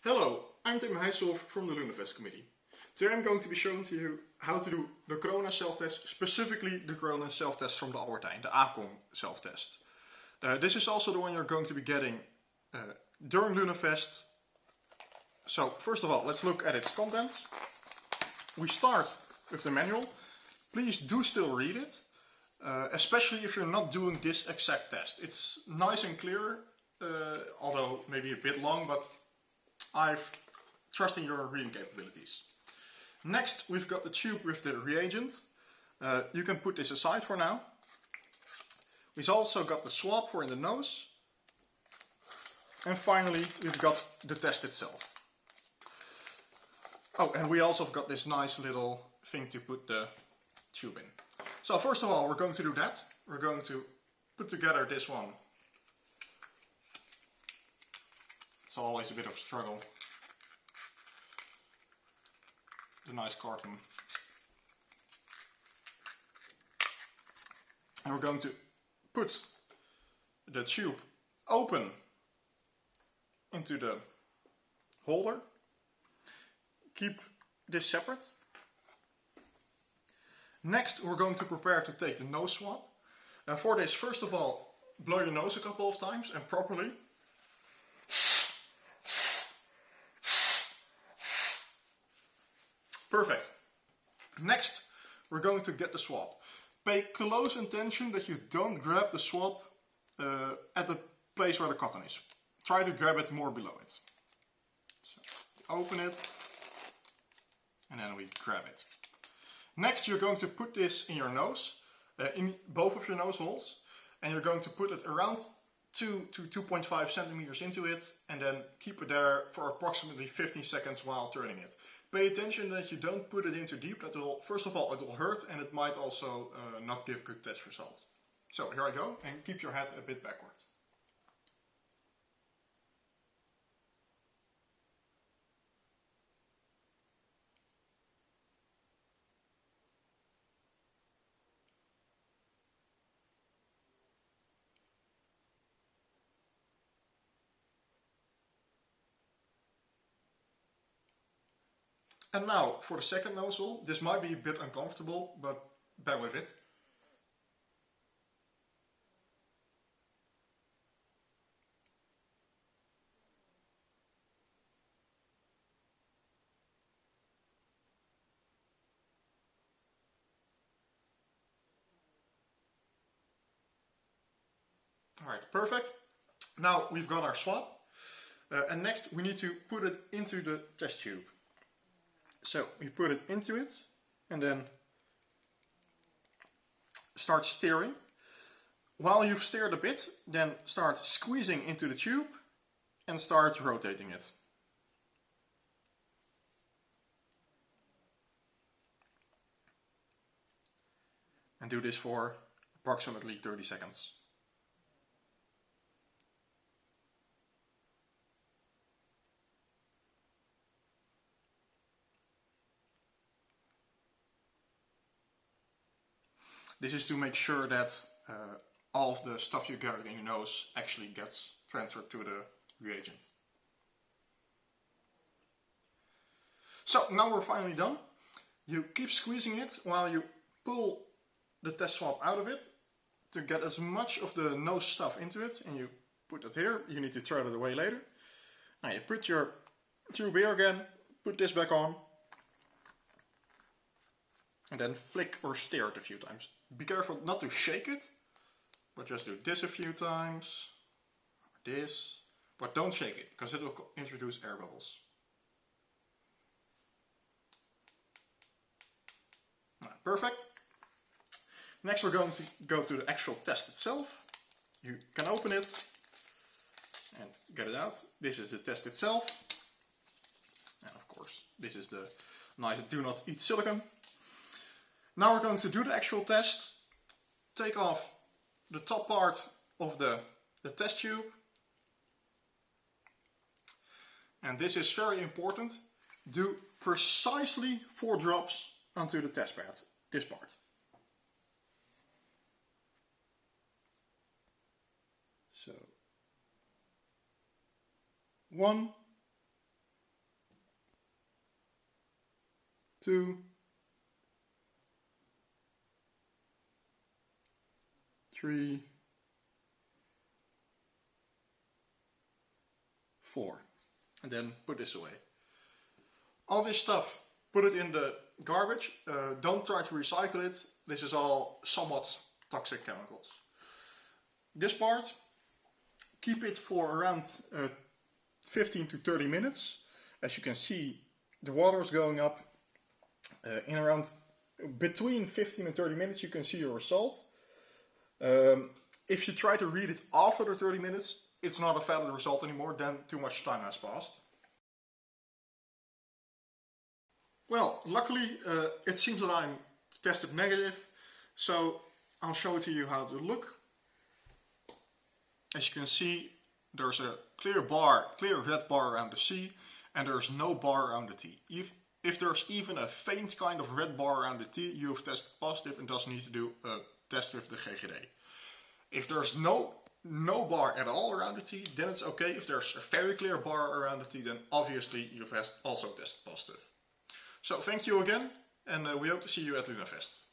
Hello, I'm Tim Heijselhoff from the Lunafest committee. Today I'm going to be showing to you how to do the corona self-test, specifically the corona self-test from the Albertijn, the Acon self-test. This is also the one you're going to be getting during Lunafest. So first of all, let's look at its contents. We start with the manual. Please do still read it, especially if you're not doing this exact test. It's nice and clear, although maybe a bit long, but I'm trusting your reading capabilities. Next, we've got the tube with the reagent. You can put this aside for now. We've also got the swab for in the nose. And finally, we've got the test itself. Oh, and we also have got this nice little thing to put the tube in. So first of all, we're going to do that. We're going to put together this one. It's always a bit of a struggle. The nice carton. And we're going to put the tube open into the holder. Keep this separate. Next, we're going to prepare to take the nose swab. And for this, first of all, blow your nose a couple of times and properly. Perfect. Next, we're going to get the swab. Pay close attention that you don't grab the swab at the place where the cotton is. Try to grab it more below it. So, open it, and then we grab it. Next, you're going to put this in your nose, in both of your nose holes, and you're going to put it around 2 to 2.5 centimeters into it, and then keep it there for approximately 15 seconds while turning it. Pay attention that you don't put it in too deep. That will, first of all, it will hurt, and it might also not give good test results. So here I go, and keep your head a bit backwards. And now for the second nozzle. This might be a bit uncomfortable, but bear with it. Alright, perfect. Now we've got our swab. And next we need to put it into the test tube. So we put it into it and then start stirring. While you've stirred a bit, then start squeezing into the tube and start rotating it. And do this for approximately 30 seconds. This is to make sure that all of the stuff you gathered in your nose actually gets transferred to the reagent. So now we're finally done. You keep squeezing it while you pull the test swab out of it to get as much of the nose stuff into it, and you put it here. You need to throw it away later. Now you put your tube here again, put this back on, and then flick or stir it a few times. Be careful not to shake it, but just do this a few times, or this, but don't shake it, because it will introduce air bubbles. Perfect. Next we're going to go to the actual test itself. You can open it and get it out. This is the test itself. And of course, this is the nice do not eat silicone. Now we're going to do the actual test. Take off the top part of the test tube. And this is very important. Do precisely 4 drops onto the test pad, this part. So 1, 2, 3, 4. And then put this away. All this stuff, put it in the garbage. Don't try to recycle it. This is all somewhat toxic chemicals. This part, keep it for around 15 to 30 minutes. As you can see, the water is going up. In around between 15 and 30 minutes you can see your result. If you try to read it after the 30 minutes, it's not a valid result anymore, then too much time has passed. Well, luckily it seems that I'm tested negative, so I'll show it to you how to look. As you can see, there's a clear red bar around the C, and there's no bar around the T. If there's even a faint kind of red bar around the T, you have tested positive and doesn't need to do a test with the GGD. If there's no bar at all around the T, then it's okay. If there's a very clear bar around the T, then obviously you've also tested positive. So thank you again, and we hope to see you at Lunafest.